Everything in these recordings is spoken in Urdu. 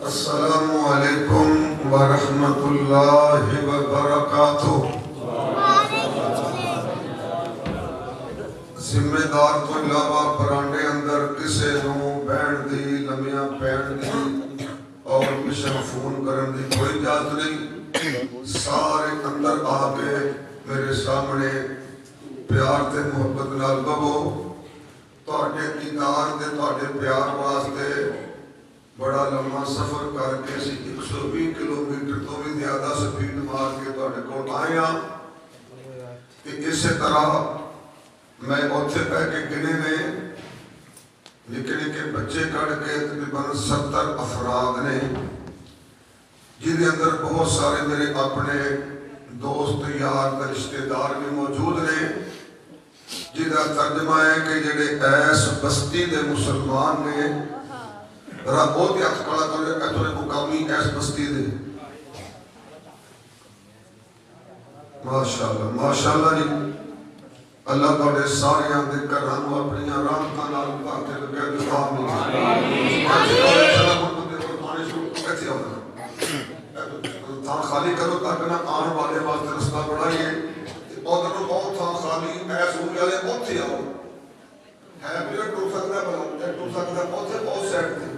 السلام علیکم ورحمۃ اللہ وبرکاتہ۔ ذمہ دار تو علاوہ پرانڈے اندر کسے نو بہن دی لمیاں پہن دی اور مشن فون کرن دی کوئی اجازت نہیں۔ سارے اندر آ کے میرے سامنے پیار تے محبت نال ببو، تواڈے دیدار تے تواڈے پیار واسطے بڑا لمبا سفر کر کے 120 کلومیٹر تو بھی زیادہ سپیڈ مار کے تواڈے کول آئے ہاں۔ کہ اسی طرح میں اوتھے پہ کے گنے نے نکے نکے بچے کڑ کے تقریباً 70 افراد نے، جن اندر بہت سارے میرے اپنے دوست یار رشتے دار بھی موجود نے، جہاں ترجمہ ہے کہ جڑے ایس بستی دے مسلمان نے بہت ہی ہاتھ کھڑا کرے ایتھے مقامی ایس بستی دے۔ ماشاءاللہ ماشاءاللہ جی، اللہ تواڈے سارے دے گھراں نوں اپنی رحمتاں نال بھر کے لگے دعا آمین۔ تھان خالی کرو تاکہ نہ آن والے واسطے رستہ بڑھائیے۔ ادھر بہت تھان خالی ایس ہو والے اوتھے آؤ ہے بھی ٹر سکتا بلا ٹر سکتا اوتھے بہت سیٹ تھے،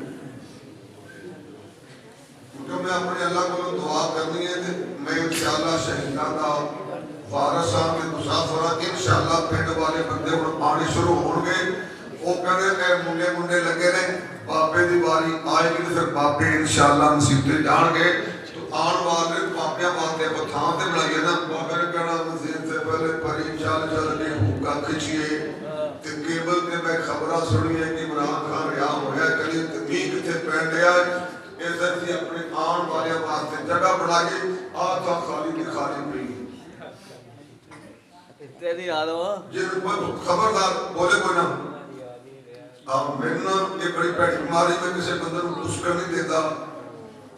کیونکہ میں اپنے اللہ کو دعا کرنی ہے کہ میں انشاءاللہ شہیداں دا وارث ہاں کے مسافر ہاں۔ انشاءاللہ پنڈ والے بندے ہن آنے شروع ہون گے۔ وہ کہنے اے منڈے لگے رہے، بابے دی واری آئے گی تو پھر بابے انشاءاللہ مسیطے جان گے۔ تو آن والے بابیاں باتیں کو تھان تے بلائیے نا، بابے نے کہنا مسجد سے پہلے پری چال چل کے ہوکا کھچیے تے کیبل تے میں خبراں سنیے کہ عمران خان رہا ہویا کلی تمی کتے پہن لیا ہے۔ ایسے ہی اپنے آن والے واسطے جگہ بڑھائیے، آتا خالی دی خالی پئی تیری آدھو جن خبردار بولے کوئی نہ۔ اب میں نے یہ بڑی پیٹ ماری میں کسی بندر کو کچھ کر نہیں دیتا۔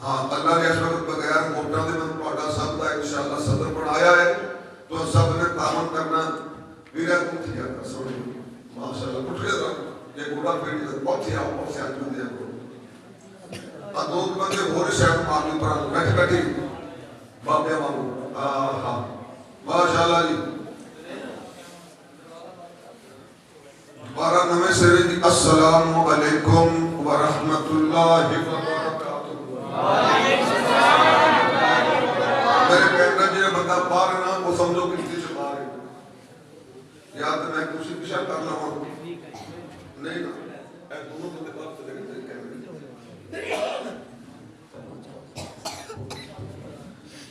ہاں اللہ نے اس وقت بغیر ووٹاں دے میں پاڑا سب کا انشاءاللہ صدر بنایا ہے، تو سب نے تعاون کرنا میرا کچھ جاتا سوڑی ماشاءاللہ کچھ گیا یہ گوڑا پیٹ بہت ہی آؤ بہت سے آج بندے ہیں۔ اب دو بندے بھوری شہر مارنی پر بیٹھ بیٹھی بابے مانگو ہاں ماشاءاللہ جی۔ بارہ نوے سرے جی السلام علیکم ورحمت اللہ وبرکاتہ۔ میرے کہنا جی بندہ پار نہ وہ سمجھو کسی سے پار ہے یا تو میں کچھ پیشہ کر رہا ہوں نہیں نا اے دونوں بندے پار سے دیکھیں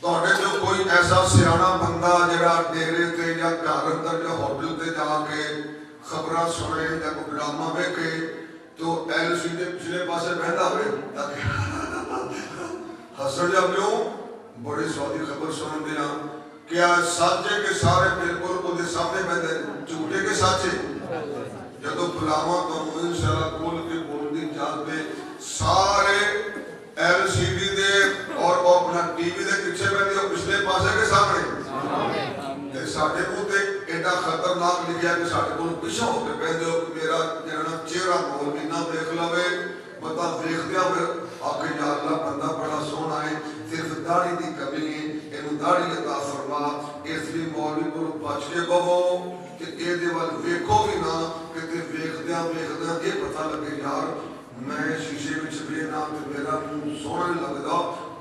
تو اگر جو کوئی ایسا سیانہ بندہ جڑا ڈیرے تے یا گھر اندر یا ہوٹل تے جا کے خبراں سنے یا کوئی ڈرامہ ویکھے تو ایل سی دے پچھلے پاسے بہندا ہوئے حسن جا پیوں بڑی سوادی خبر سنن دینا کیا سچے کے سارے بالکل کو دے سامنے بہندے جھوٹے کے سچے جدو بلاواں تو انشاءاللہ کھول کے بول دی جاتے سارے ایل سی ڈی دے اور اپنا ٹی وی دے پیچھے بہندے اور پچھلے پاسے کے سامنے ساڑھے کو تے ایڈا خطرناک لکھیا کہ ساڑھے کو پیچھے ہو کے پہندے ہو میرا جنہاں چہرہ مولوی نہ دیکھ لوے بتا دیکھ دیا ہوئے آکے یا اللہ بندہ بڑا سونا ہے صرف داڑھی دی کمی ہے انہوں داڑھی عطا فرما اس بھی مولوی کو بچ کے بہو کہ اے دے وال ویکھو بھی نہ کہ تے ویکھ دیا یہ پتہ لگے یار میں شیشے وچ بھی نہ تے میرا سونا لگدا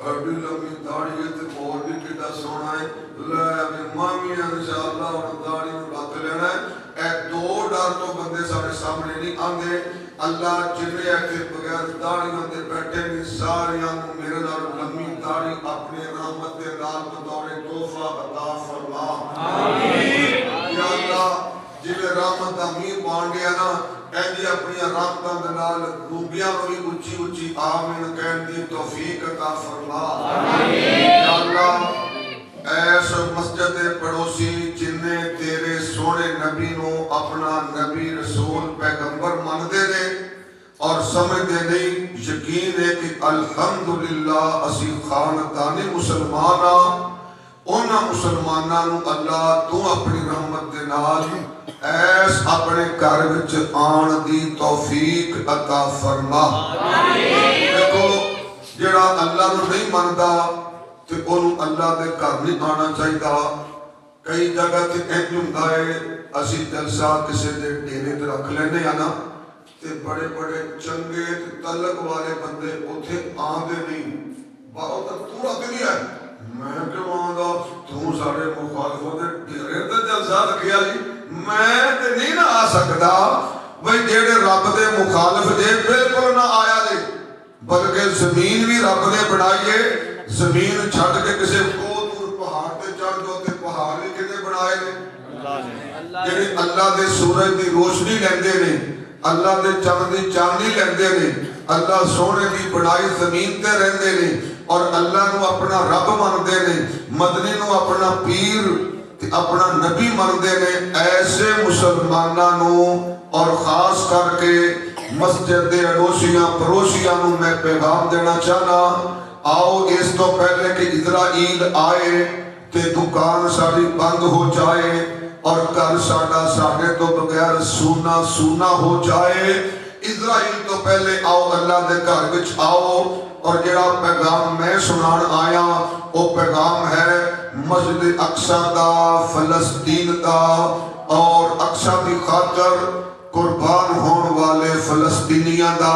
اڈی لمبی داڑھی ہے تے مولوی کیڈا سونا ہے لے مامی انشاءاللہ اور داڑھی نوں رکھ لینا ہے۔ اے دو ڈر تو بندے سارے سامنے نہیں آندے۔ اللہ جنہیں ایسے بغیر داڑھیاں دے بیٹھے بھی ساریاں میرے نال لمبی داڑھی اپنے رحمت دے نال بطور تحفہ عطا فرما آمین۔ یا اللہ جنہیں رحمت دا میر بان گیا نا اینجی اپنی رحمتاں دے نال روبیاں نو بھی اچھی اچھی آمین کہن دی توفیق عطا فرما آمین۔ یا اللہ ایس مسجد پڑوسی جنہیں تیرے سونے نبی نو اپنا نبی رسول پیغمبر مان دے نے اور سمجھ دے نہیں یقین ہے کہ الحمدللہ اسی خاندانی مسلمانہ ਉਹਨਾਂ ਮੁਸਲਮਾਨਾਂ ਨੂੰ ਅੱਲਾ ਤੂੰ ਆਪਣੀ ਰਹਿਮਤ ਦੇ ਨਾਲ ਐਸ ਆਪਣੇ ਘਰ ਵਿੱਚ ਆਉਣ ਦੀ ਤੌਫੀਕ ਅਤਾ ਫਰਮਾ। ਦੇਖੋ ਜਿਹੜਾ ਅੱਲਾ ਨੂੰ ਨਹੀਂ ਮੰਨਦਾ ਤੇ ਉਹਨੂੰ ਅੱਲਾ ਦੇ ਘਰ ਨਹੀਂ ਆਉਣਾ ਚਾਹੀਦਾ। ਕਈ ਜਗ੍ਹਾ ਤੇ ਇੰਜ ਹੁੰਦਾ ਹੈ, ਅਸੀਂ ਜਲਸਾ ਕਿਸੇ ਦੇ ਡੇਰੇ ਤੇ ਰੱਖ ਲੈਂਦੇ ਆ ਨਾ ਤੇ ਬੜੇ ਬੜੇ ਚੰਗੇ ਤੇ ਤਲਕ ਵਾਲੇ ਬੰਦੇ ਉੱਥੇ ਆਉਂਦੇ ਨਹੀਂ। ਬਹੁਤ ਤੂੰ ਰੱਖਦੀ ਹੈ, ਮੈਂ ਕਿਉਂ ਆਉਂਦਾ, ਤੂੰ ਸਾਡੇ ਮੁਖਾਲਫਾਂ ਦੇ ਡੇਰੇ ਤੇ ਜਲਸਾ ਰੱਖਿਆ ਜੀ, ਮੈਂ ਤੇ ਨਹੀਂ ਨਾ ਆ ਸਕਦਾ। ਬਈ ਜਿਹੜੇ ਰੱਬ ਦੇ ਮੁਖਾਲਫ ਜੇ ਬਿਲਕੁਲ ਨਾ ਆਇਆ ਜੇ, ਬਲਕਿ ਜ਼ਮੀਨ ਵੀ ਰੱਬ ਨੇ ਬਣਾਈ ਹੈ, ਜ਼ਮੀਨ ਛੱਡ ਕੇ ਕਿਸੇ ਦੂਰ ਪਹਾੜ ਤੇ ਚੜ ਜਾਓ ਤੇ ਪਹਾੜ ਵੀ ਕਿਹਨੇ ਬਣਾਏ ਨੇ? ਜਿਹੜੇ ਅੱਲਾ ਦੇ ਸੂਰਜ ਦੀ ਰੋਸ਼ਨੀ ਲੈਂਦੇ ਨੇ, ਅੱਲਾ ਦੇ ਚੰਦ ਦੀ ਚਾਂਦਨੀ ਲੈਂਦੇ ਨੇ, ਅੱਲਾ ਸੋਹਣੇ ਦੀ ਬਣਾਈ ਜ਼ਮੀਨ ਤੇ ਰਹਿੰਦੇ ਨੇ ਔਰ ਅੱਲਾ ਨੂੰ ਆਪਣਾ ਰੱਬ ਮੰਨਦੇ ਨੇ, ਮਦਨੀ ਨੂੰ ਆਪਣਾ ਪੀਰ ਤੇ ਆਪਣਾ ਨਬੀ ਮੰਨਦੇ ਨੇ। ਐਸੇ ਮੁਸਲਮਾਨਾਂ ਨੂੰ ਔਰ ਖਾਸ ਕਰਕੇ ਮਸਜਿਦ ਦੇ ਅੜੋਸੀਆਂ ਪੜੋਸੀਆਂ ਨੂੰ ਮੈਂ ਪੈਗਾਮ ਦੇਣਾ ਚਾਹਨਾ, ਆਓ ਇਸ ਤੋਂ ਪਹਿਲੇ ਕਿ ਇਜ਼ਰਾਈਲ ਆਏ ਤੇ ਦੁਕਾਨ ਸਾਡੀ ਬੰਦ ਹੋ ਜਾਏ ਔਰ ਘਰ ਸਾਡਾ ਸਾਡੇ ਤੋਂ ਬਗੈਰ ਸੂਨਾ ਸੂਨਾ ਹੋ ਜਾਏ, ਇਜ਼ਰਾਈਲ ਤੋਂ ਪਹਿਲੇ ਆਓ ਅੱਲਾ ਦੇ ਘਰ ਵਿੱਚ ਆਓ। ਔਰ ਜਿਹੜਾ ਪੈਗਾਮ ਮੈਂ ਸੁਣਾਉਣ ਆਇਆ ਉਹ ਪੈਗਾਮ ਹੈ ਮਸਜਿਦ ਅਕਸਾ ਦਾ, ਫਲਸਤੀਨ ਦਾ ਔਰ ਅਕਸਾ ਦੀ ਖਾਤਰ ਕੁਰਬਾਨ ਹੋਣ ਵਾਲੇ ਫਲਸਤੀਨੀਆਂ ਦਾ।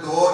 2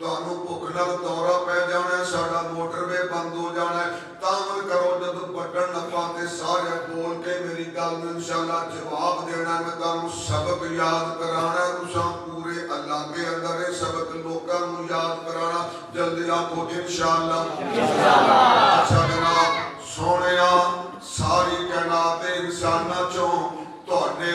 ਤੁਹਾਨੂੰ ਭੁੱਖ ਨਾਲ ਦੌਰਾ ਪੈ ਜਾਣਾ, ਸਾਡਾ ਮੋਟਰਵੇ ਬੰਦ ਹੋ ਜਾਣਾ, ਤਾਮਲ ਕਰੋ ਜਦੋਂ ਬੱਟਣ ਨੱਪਾ ਤੇ ਸਾਰੇ ਬੋਲ ਕੇ ਮੇਰੀ ਗੱਲ ਨੂੰ ਇਨਸ਼ਾਅੱਲਾ ਜਵਾਬ ਦੇਣਾ। ਮੈਂ ਤੁਹਾਨੂੰ ਸਬਕ ਯਾਦ ਕਰਾਣਾ, ਤੁਸੀਂ ਪੂਰੇ ਇਲਾਕੇ ਅੰਦਰ ਇਹ ਸਬਕ ਲੋਕਾਂ ਨੂੰ ਯਾਦ ਕਰਾਣਾ। ਜਲਦੀ ਆਖੋ ਇਨਸ਼ਾਅੱਲਾ। ਅੱਛਾ ਜਨਾਬ ਸੋਹਣਿਆ, ਸਾਰੀ ਕਾਇਨਾਤ ਦੇ ਇਨਸਾਨਾਂ ਚੋਂ ਤੁਹਾਡੇ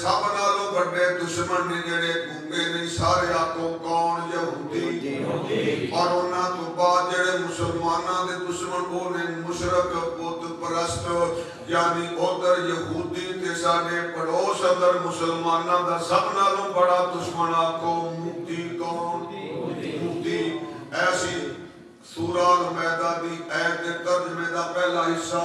ਸਭ ਨਾਲੋਂ ਵੱਡੇ ਦੁਸ਼ਮਣ ਨੇ ਜਿਹੜੇ ਗੁੰਗੇ ਨੇ, ਸਾਰੇ ਆਖੋ ਕੌਣ? ਯਹੂਦੀ। ਔਰ ਉਹਨਾਂ ਤੋਂ ਬਾਅਦ ਜਿਹੜੇ ਮੁਸਲਮਾਨਾਂ ਦੇ ਦੁਸ਼ਮਣ ਉਹ ਨੇ ਮੁਸ਼ਰਕ, ਬੁੱਤ ਪ੍ਰਸਤ, ਯਾਨੀ ਉਧਰ ਯਹੂਦੀ ਤੇ ਸਾਡੇ ਪੜੋਸ ਅੰਦਰ ਮੁਸਲਮਾਨਾਂ ਦਾ ਸਭ ਨਾਲੋਂ ਬੜਾ ਦੁਸ਼ਮਣ ਆਖੋ ਮੁਫਤੀ। ਕੌਣ? ਮੁਫਤੀ। ਐਸੀ ਸੂਰਾ ਅਲ-ਮਾਇਦਾ ਦੀ ਐਤ ਦੇ ਤਰਜਮੇ ਦਾ ਪਹਿਲਾ ਹਿੱਸਾ।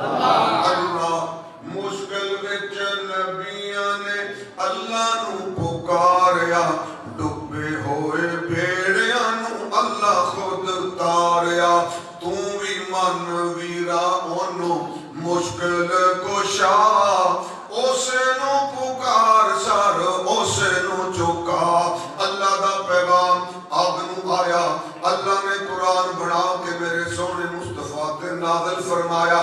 اللہ ਮੁਸ਼ਕਿਲ ਵਿੱਚ ਨਬੀਆਂ ਨੇ ਅੱਲਾ ਨੂੰ ਪੁਕਾਰਿਆ, ਡੁੱਬੇ ਹੋਏ ਬੇੜਿਆਂ ਨੂੰ ਅੱਲਾ ਖੁਦ ਤਾਰਿਆ। ਤੂੰ ਵੀ ਮੰਨ ਵੀਰਾ ਉਹਨੂੰ ਮੁਸ਼ਕਿਲ ਕੁਸ਼ਾ, ਉਸ ਨੂੰ ਪੁਕਾਰ ਸਰ ਉਸ ਨੂੰ ਚੁਕਾ। ਅੱਲਾ ਦਾ ਪੈਗਾਮ ਆਪ ਨੂੰ ਆਇਆ, ਅੱਲਾ ਨੇ ਕੁਰਾਨ ਬਣਾ ਕੇ ਮੇਰੇ ਸੋਹਣੇ ਮੁਸਤਫਾ ਤੇ ਨਾਜ਼ਿਲ ਫਰਮਾਇਆ।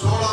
16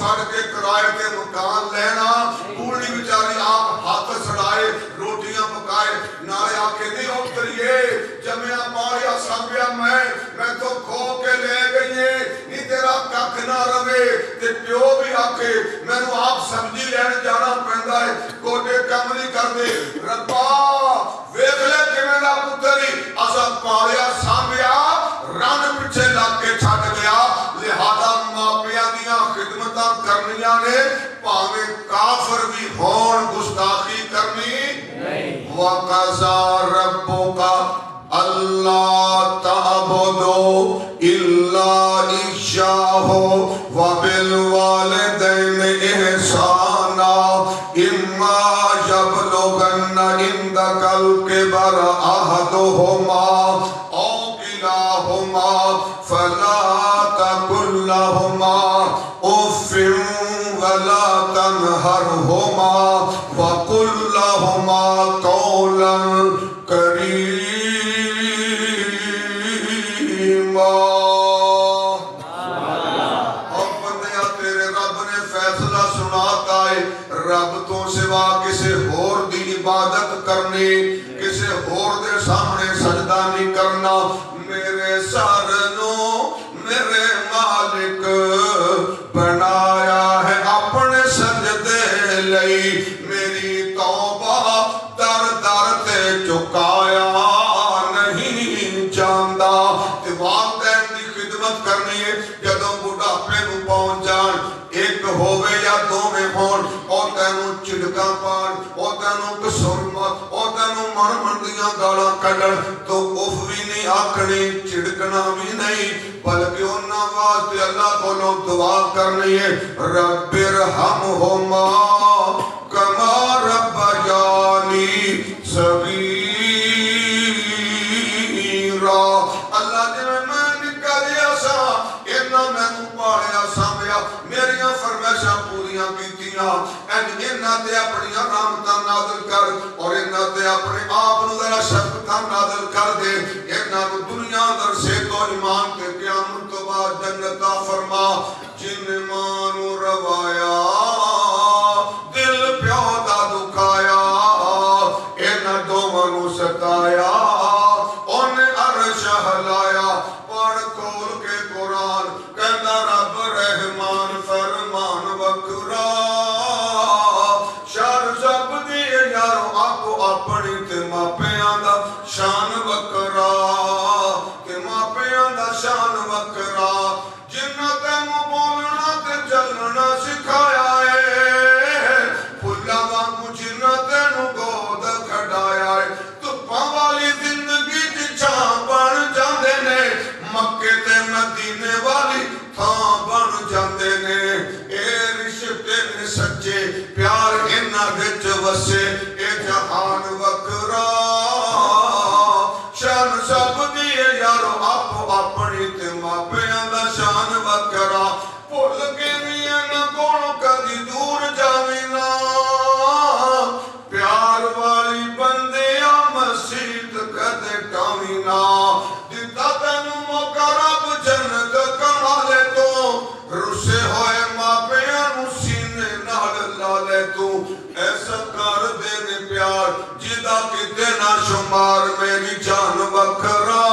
چھڑ کے کرائے کے مکان لینا بوڑھی بیچاری آپ ہاتھ سڑائے روٹیاں پکائے نالے آکے نہیں اتریے جمعہ پایا سامیا میں تو کھو کے لے گئیے نہیں تیرا کک نہ روے تے پیو بھی آکے میں نو آپ سمجھی لین جانا پہندا ہے کوٹے کم نہیں کر دے ربا ویکھ لے کہ میرا پتری اسا پایا سامیا رن پیچھے لگ کے چھڈ گیا لہذا ماپیاں دیاں خدمتاں کرنیاں نے پاویں کافر بھی ہون گستاخی کرنی نہیں وَقَضَى رَبُّكَ أَلَّا تَعْبُدُوا إِلَّا إِيَّاهُ وَبِالْوَالِدَيْنِ إِحْسَانًا إِمَّا يَبْلُغَنَّ عِندَكَ الْكِبَرَ أَحَدُهُمَا أَوْ كِلَاهُمَا فَلَا تَقُل لَّهُمَا أُفٍّ وَلَا تَنْهَرْهُمَا وَقُل لَّهُمَا قَوْلًا كَرِيمًا اور بندیا تیرے رب نے فیصلہ سناتا ہے رب تو سوا کسی اور دی عبادت کرنی کسی اور دے سامنے سجدہ نہیں کرنا میرے سارنوں میرے مالک بنایا ہے اپنے سجدے لئی میری توبہ در در تے چکایا نہیں جاندا تے والدین دی خدمت کرنی ہے جدوں بڑھاپے نو پہنچ جان ایک ہووے یا دوویں ہون او تینوں چڑکاں پان او تینوں قصور مت او تینوں من مندیاں گالاں کڈن تو اف بھی نہیں آکھنی چڑکنا بھی نہیں بلکہ انہاں واسطے اللہ کولوں دعا کرنی ہے رب ارحمہما کما ربیانی صغیرا اللہ جی میں نکلیا سا انہاں میں تو پاڑیا سامیا میریاں فرمائشاں پوریاں کیتیاں انہاں تے اپنی رحمتاں نازل کر اور انہاں تے اپنے آپ نو ذرا شفقتاں نازل کر دے انہاں نو دنیا در سے تو ایمان تے قیامت تو بعد جنت عطا فرما جن ماں نو روایا دل پیو دا دکھایا انہاں دوواں نو ستایا اونے عرش ہلایا پڑھ کھول کے قرآن کہندا رب رحمان فرمان وکرا شر سب دی یارو آپ اپنی تے ماپیاں دا شان وکرا تے ماپیاں دا شان وکرا جنہ تینوں بولنا تے چلنا سکھایا ہے پھلاں وانگوں جنہ تینوں گود کھڈایا ہے دھپاں والی زندگی دی چھاں بن جاندے نے مکے تے مدینے والی تھاں بن جاندے نے اے رشتے نے سچے پیار انہاں وچ وسے اے جہان وکرا شان سب دی یارو آپ اپنی تے ماپیاں دا شان وکرا بھول کے بھی انہاں کولوں کدی دور جاویں نا پیار والی بندیا مسیت کدے ٹاویں نا دتا تینوں موقع رب جنت کما لے تو رسے ہوئے ماپیاں نو سینے نال لا لے تو ایسا کر دے نے پیار جدا کتے نہ شمار میری جان وکرا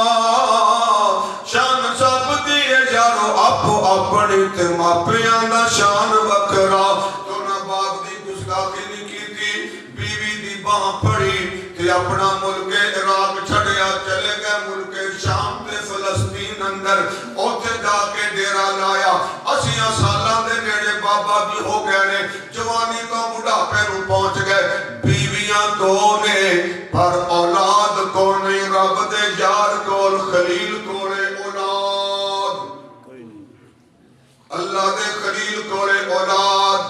شان سب دی یارو آپ اپنی تے ماپیاں دا شان وکرا تو نہ باپ دی گستاخی نہیں کیتی بیوی دی باں پھڑی تے اپنا ملک عراق چھڑیا چلے گئے ملک شام تے فلسطین اندر اوتھے جا کے ڈیرا لایا 80 سالاں دے نیڑے بابا بھی ہو گئے نے جوانی تو بڑھاپے نو پہنچ گئے بیویاں دو نے پر اولاد کو نہیں رب دے یار کول خلیل کولے اولاد اللہ دے خلیل کولے اولاد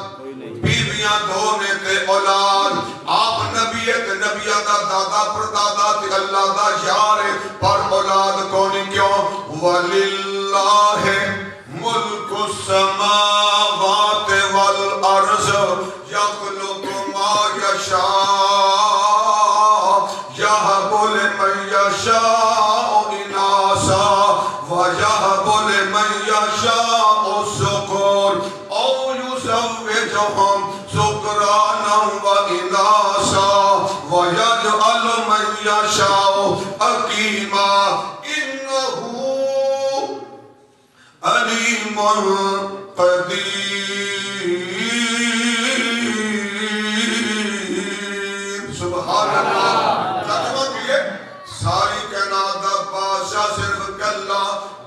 بیویاں دو نے تے اولاد آپ نبی ایک نبیہ دا دادا پردادا تے اللہ دا یار پر اولاد کو نہیں کیوں وَلِلَّهِ مُلْكُ السَّمَاوَاتِ وَالْأَرْضِ يَخْلُقُ مَا يَشَاءُ يَهَبُ لِمَن يَشَاءُ إِنَاثًا وَيَهَبُ لِمَن يَشَاءُ الذُّكُورَ أَوْ قدیر. سبحان اللہ. ترجمہ کیے ساری کائنات دا بادشاہ صرف کلا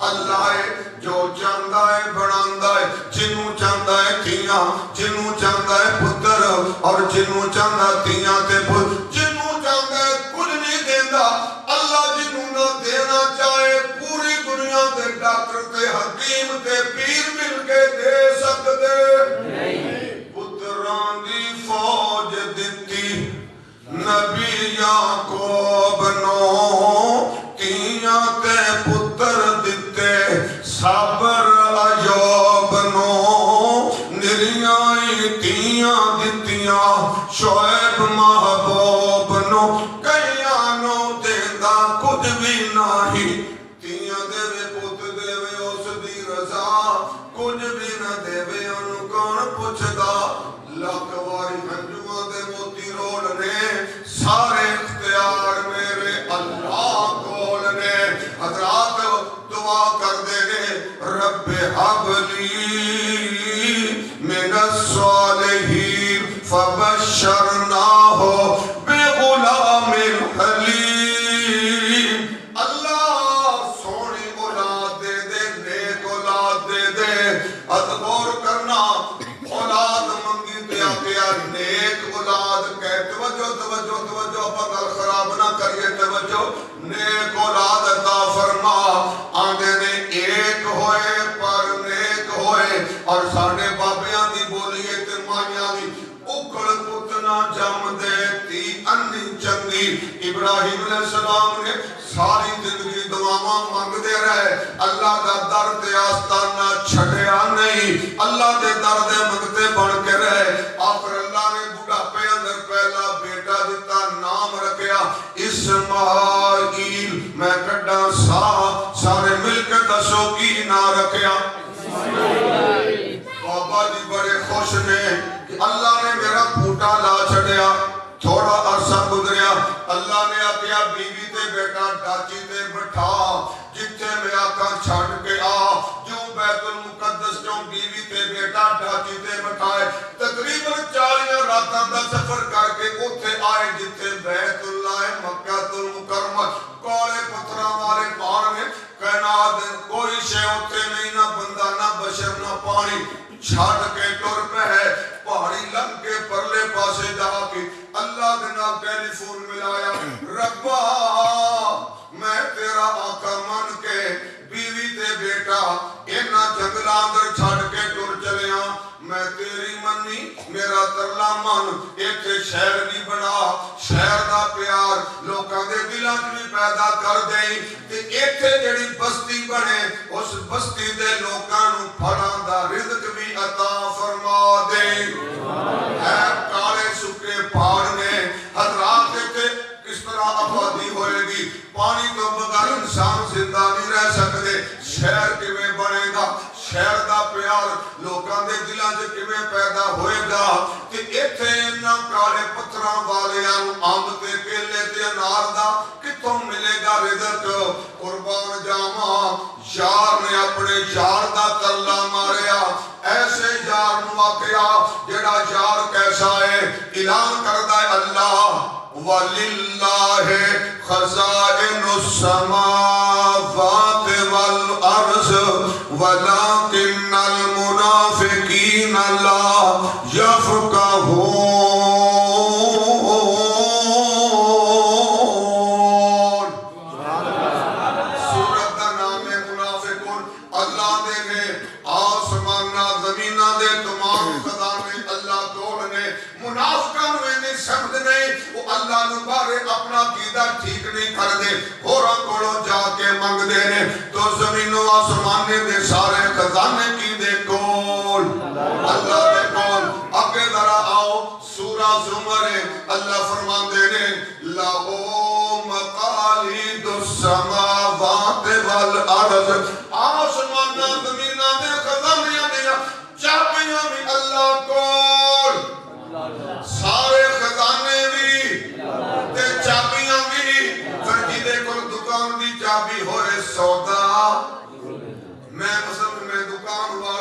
اللہ ہے جو چاہتا ہے بناتا ہے. جنوں چاہتا ہے تھیاں, جنوں چاہتا ہے پتر, اور جنوں چاہتا تھیاں تے پتر, جنوں چاہتا ہے کچھ نہیں دینا. اللہ جنوں نہ دینا چاہے پوری دنیا دے ڈاکٹر تے حکیم تے پیر مل کے دے سکتے نہیں. پتران دی فوج دتی نبی یعقوب نو, تیاں تے پتر دتے صبر ایوب نو, نریاں تیاں دتیاں شعیب محبوب نو. کئیاں نو دیندا کچھ بھی نہیں, تیاں دے پت دے اس دی رضا, کچھ بھی نہ دے انہوں کون پوچھدا. لاکھ واری ہنجواں دے موتی رول نے, سارے اختیار میرے اللہ کول نے. حضرات دعا کر دے گے رب حب لی من الصالحین فبشرناہ بغلام حلیم. اللہ سونی اولاد دے دے, نیک اولاد دے دے. غور کرنا اولاد منگی دیا گیا نیک اولاد کہ توجہ توجہ توجہ پکل خراب نہ کریے توجہ. نیک اولاد عطا فرما. آندے نے ایک ہوئے پر نیک ہوئے, اور ساڑھے بابیاں دی بولیے تے مائیاں دی اکڑ پتنا جم دے تی انی چنگی. ابراہیم علیہ السلام نے ساری زندگی دعاواں مانگ دے رہے, اللہ دا در دے آستانہ چھڑیا نہیں, اللہ دے در دے منگتے بڑھ کے رہے. آخر اللہ نے بڑھاپے اندر پہلا بیٹا دیتا, نام رکھیا اسماعیل. میں کڈا سارے مل کے دسو کی نام رکھیا بابا جی بڑے خوش نے کہ اللہ نے میرا پھوٹا لا چھڑیا. تھوڑا عرصہ گزریا, اللہ نے آکیا بیوی تے بیٹا ڈاچی تے بٹھا, جتھے میں آقا چھڑ کے آ. جو بیت المقدس جو بیوی تے بیٹا ڈاچی تے بٹھائے, تقریباً 40 راتاں دا سفر کر کے اوتھے آئے جتھے بیت اللہ مکہ المکرمہ. کولے پتھراں والے پہاڑ نے, کائنات کوئی شے اوتھے نہیں, نہ بندہ نہ بشر نہ پانی. چھڑ کے ٹر پہ ہے پہاڑی لنگ کے پرلے پاسے جا کے اللہ دے نال ٹیلی فون ملایا. ربا میں تیرا آقا من کے بیوی تے بیٹا اینا جنگلاں اندر چھڑ کے ٹر چلیا. میں تیری منی میرا ترلا من, ایتھے شہر نہیں بنا, شہر دا پیار لوکاں دے دلاں وچ بھی پیدا کر دئی. تے ایتھے جڑی بستی بنے اس بستی دے لوکاں نوں پھلاں دا رزق بھی عطا فرما دے. اے کالے سکے پہاڑ نے, حضرات ایتھے کس طرح آبادی ہوئے گی؟ پانی تو بغیر انسان زندہ نہیں رہ سکتے. شہر کیویں بنے گا؟ شہر دا پیار لوکاں دے دلاں وچ کیویں پیدا ہوئے گا؟ تے ایتھے انہاں کالے پتھراں والیاں نوں امب تے کیلے تے انار دا کتھوں ملے گا رزق؟ قربان جاواں, یار نے اپنے یار دا ترلا ماریا. ایسے یار نوں آکھیا جڑا یار کیسا ہے؟ اعلان کردا ہے اللہ وَلِلَّهِ خَزَائِنُ السَّمَاوَاتِ وَالْأَرْضِ وَلَكِنَّ الْمُنَافِقِينَ لَا يَفْقَهُونَ. سورت دا نام ہے منافقون. اللہ دے نے آسمانہ زمینہ دے تمام خزانے اللہ کول نے. منافقاں نوں نہیں سمجھ نہیں, وہ اللہ نوں بارے اپنا عقیدہ ٹھیک نہیں کر دے, ہوراں کولوں جا کے منگ دے نے. تو زمین و آسمانے دے سارے خزانے کی دے کول اللہ دے کول. آگے ذرا آؤ سورہ زمر ہے, اللہ فرماندے نے لَهُ مَقَالِيدُ السَّمَاوَاتِ وَالْأَرْضِ. آسمانہ زمینہ دے خزانے دیا چابیاں بھی اللہ کول, سارے خزانے بھی تے چابیاں بھی. پھر جدے کول دکان دی چابی ہوئے سودا, میں مثلا میں دکان والا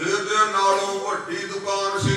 ਇਹਦੇ ਨਾਲੋਂ ਵੱਡੀ ਦੁਕਾਨ ਸੀ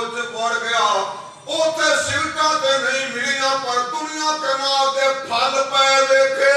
ਉੱਥੇ ਵੜ ਗਿਆ ਉੱਥੇ ਸਿਰਟਾਂ ਤੇ ਨਹੀਂ ਮਿਲੀਆਂ ਪਰ ਦੁਨੀਆ ਕਨਾਲ ਦੇ ਫਲ ਪਏ ਵੇਖੇ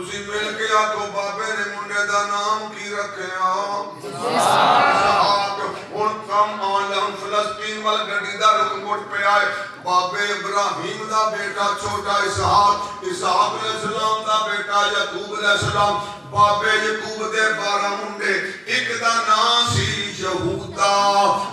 ਤੁਸੀਂ ਮਿਲ ਕੇ ਆਖੋ ਬਾਬੇ ਨੇ ਮੁੰਡੇ ਦਾ ਨਾਮ ਕੀ ਰੱਖਿਆ? ਇਸਹਾਕ। ਹੁਣ ਕੰਮ ਆਉਣ ਫਲਸਤੀਨ ਵੱਲ ਗੱਡੀ ਦਾ ਰੁਕ ਮੁੜ ਪਿਆ ਹੈ। ਬਾਬੇ ਇਬਰਾਹੀਮ ਦਾ ਬੇਟਾ ਛੋਟਾ ਇਸਹਾਕ, ਇਸਹਾਕ ਅਲੈਹਿਸਲਾਮ ਦਾ ਬੇਟਾ ਯਾਕੂਬ ਅਲੈਹਿਸਲਾਮ। ਬਾਬੇ ਯਾਕੂਬ ਦੇ 12 ਮੁੰਡੇ, ਇੱਕ ਦਾ ਨਾਮ ਸੀ ਯਹੂਦਾ।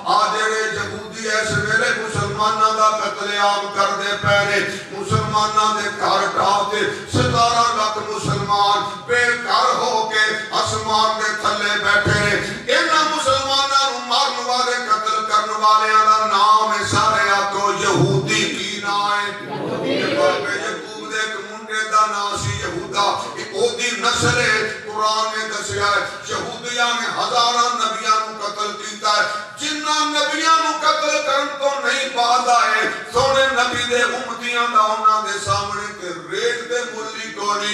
ਆ ਜਿਹੜੇ ਯਹੂਦੀ ਇਸ ਵੇਲੇ ਮੁਸਲਮਾਨਾਂ ਦਾ ਕਤਲੇਆਮ ਕਰਦੇ ਪਏ ਨੇ। ਮੁਸਲਮਾਨਾਂ ਦੇ ਘਰ ਢਾਹ ਕੇ 17 ਲੱਖ ਮੁਸਲਮਾਨ ਬੇਘਰ ਹੋ ਕੇ ਅਸਮਾਨ ਦੇ ਥੱਲੇ ਬੈਠੇ ਨੇ। ਇਹਨਾਂ ਮੁਸਲਮਾਨਾਂ ਨੂੰ ਮਾਰਨ ਵਾਲੇ, ਕਤਲ ਕਰਨ ਵਾਲਿਆਂ ਦਾ ਨਾਮ ਹੈ ਸਾਰੇ ਆਖੋ ਯਹੂਦੀ। ਕੀ ਨਾਮ ਹੈ? ਬਾਬੇ ਯਾਕੂਬ ਦੇ ਇੱਕ ਮੁੰਡੇ ਦਾ ਨਾਮ ਸੀ ਯਹੂਦਾ। ਉਹਦੀ ਨਸਲ ਹੈ। ਕੁਰਾਨ ਨੇ ਦੱਸਿਆ ਹੈ ਯਹੂਦੀਆਂ ਨੇ ਹਜ਼ਾਰਾਂ ਨਬੀਆਂ ਨੂੰ ਕਤਲ ਕੀਤਾ ਹੈ। ਜਿਨ੍ਹਾਂ ਨਬੀਆਂ ਨੂੰ ਕਤਲ ਕਰਨ ਤੋਂ ਨਹੀਂ ਬਾਅਦ ਆਏ ਸੋਹਣੇ ਨਬੀ ਦੇ ਉਮਤੀਆਂ ਦਾ ਉਹਨਾਂ ਦੇ ਸਾਹਮਣੇ ਤੇ ਰੇਟ ਦੇ ਮੁੱਲੀ ਕੋਨੀ।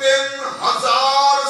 3000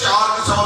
400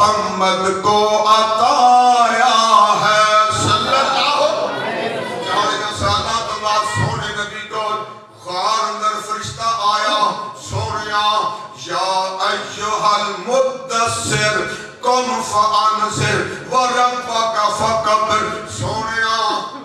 محمد کو عطایا ہے صلی اللہ علیہ وسلم سونے نبی کو غار اندر فرشتہ آیا سونیا یا ایھا المدثر قم فانذر وربک فکبر سونیا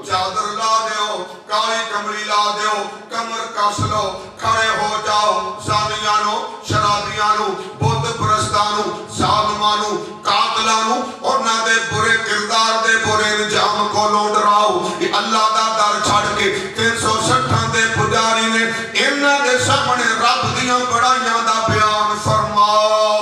چادر لا دیو کالی کمری لا دیو کمر کس لو کھڑے ہو جاؤ زانیانو شرابیانو بت پرستانو ظالمانو قاتلانو انہاں دے برے کردار دے برے انجام کو لوٹ راؤ اللہ دا در چھڑ کے 360 دے پجاری نے انہاں دے سامنے رب دیاں بڑائیاں دا بیان فرماؤ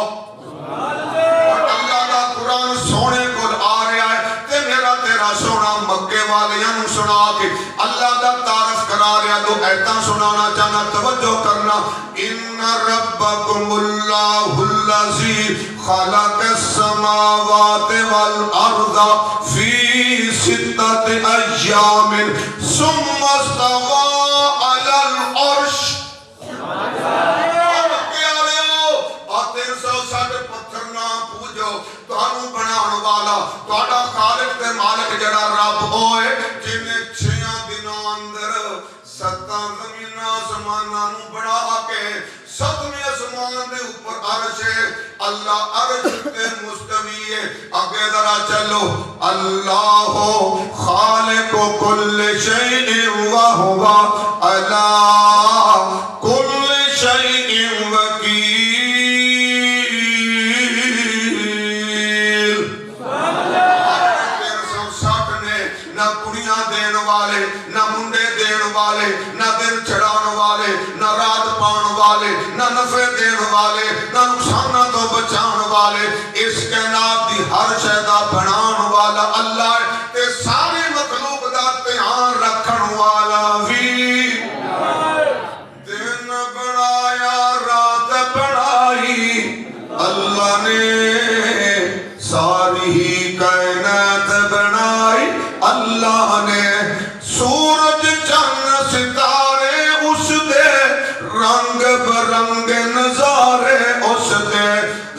اللہ دا قرآن سونے کو آ رہا ہے تے میرا تیرا سونا مکے والیاں سنا کے اللہ دا تعارف کرا رہا تو ایتا سنانا چاہنا توجہ کرنا ان ربکم اللہ الذی خلق السماوات والارض فی 6 ایام ثم استوى علی العرش تانوں بناؤن والا تہاڈا خالق تے مالک جڑا رب ہوئے جنے 6 دنوں اندر 7 زمیناں آسماناں نوں بڑھا کے 7ویں آسمان دے اوپر عرش ہے اللہ عرش تے مستوی ہے آگے ذرا چلو اللہ خالق کل شیء وہو علی کل شیء وکیل نہ کڑیاں دین والے نہ منڈے دین والے نہ دن چڑھان والے نہ رات پان والے نہ نفع دین والے نہ نقصانہ تو بچان والے اس کائنات دی ہر شے دا بنان والا اللہ ہے تے ساری مخلوق دا دھیان رکھن والا بھی دن بنایا رات بنائی اللہ نے ساری ہی کائنات بنائی اللہ نے سورج چند ستارے اس دے رنگ برنگ نظارے اس دے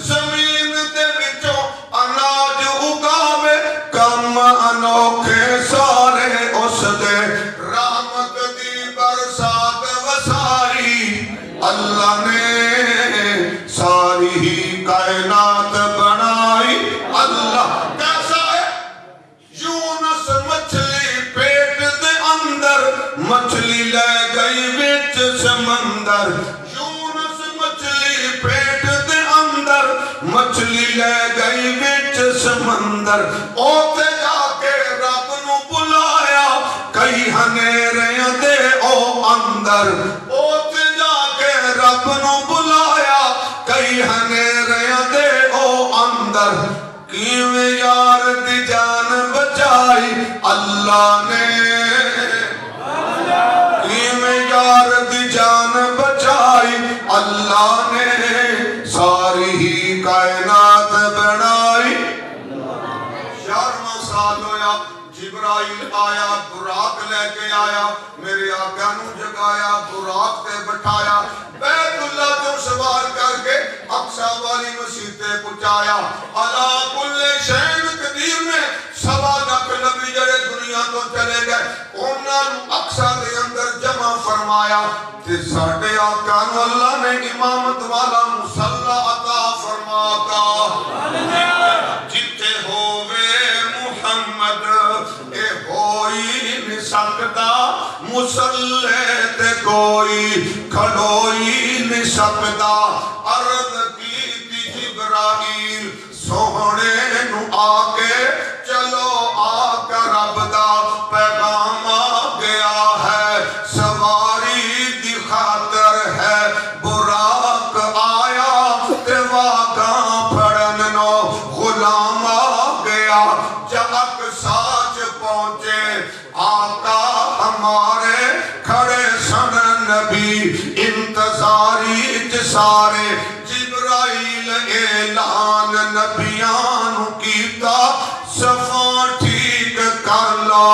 زمین دے وچوں اناج اگاوے کم انوکھے سارے اس دے رحمت دی برسات وسائی اللہ نے ساری ہی کائنات بنائی اللہ کیسا ہے یونس مچھلی پیٹ دے اندر مچھلی لے گئی وچ سمندر یونس مچھلی پیٹ دے اندر مچھلی لے گئی وچ سمندر اوتے جا کے رب نو بلایا کئی ہنیرے دے او اندر اوتے جا کے رب نو بلایا کئی ہنیرے دے او اندر کیویں یار دی جان بچائی اللہ نے کیویں یار دی جان بچائی اللہ نے ساری ہی کائنات بنائی 11واں سال ہویا جبرائیل آیا براق لے کے آیا میرے آقا نو جگایا براق تے بٹھایا بیت اللہ تو سوار کر کے اقصی والی مسجد تے پہنچایا علا کل شیء قدیر نے 1.25 لاکھ نبی جڑے دنیا تو چلے گئے انہاں نو اقصی دے اندر جمع فرمایا تے ساڈے آقا نو اللہ نے امامت والا مصلی عطا فرماتا جتے ہووے محمد اے ہوئی نہیں سکتا مصلی تے کوئی کھڑوئی نہیں سکتا عرض کی جبرائیل سوہنے نو آکے چلو آکا رب دا پیغام آ گیا ہے سواری دی خاطر ہے براق آیا تے واقعہ پڑھن نو غلام آ گیا جب ساچ پہنچے آقا ہمارے کھڑے سن نبی انتظاری سارے جبرائیل اعلان نبیان کیتا صفا ٹھیک کر لو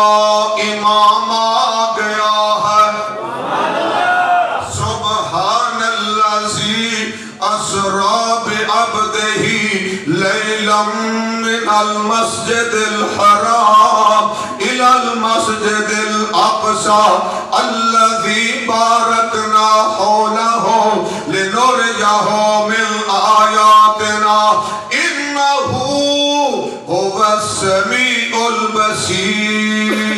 امام آ گیا ہے سبحان الذی اسری بعبدہ لیلا ليلا من المسجد الحرام إلى المسجد الأقصى الذي باركنا حوله لنريه من آياتنا إنه هو السميع البصير.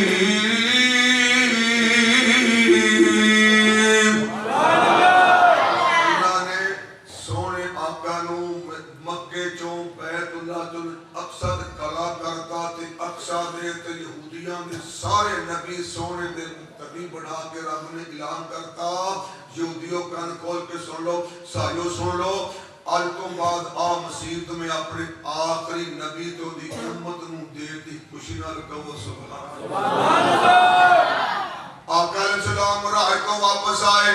سارے نبی سونے دے مقتدی بنا کے رب نے اعلان کرتا یہودیوں کان کھول کے سن لو سائیو سن لو آج تو بعد آ مسیحت میں اپنے آخری نبی تو دی امت نو دے دی خوشی نال کہو سبحان اللہ. آقا علیہ السلام راہ کو واپس آئے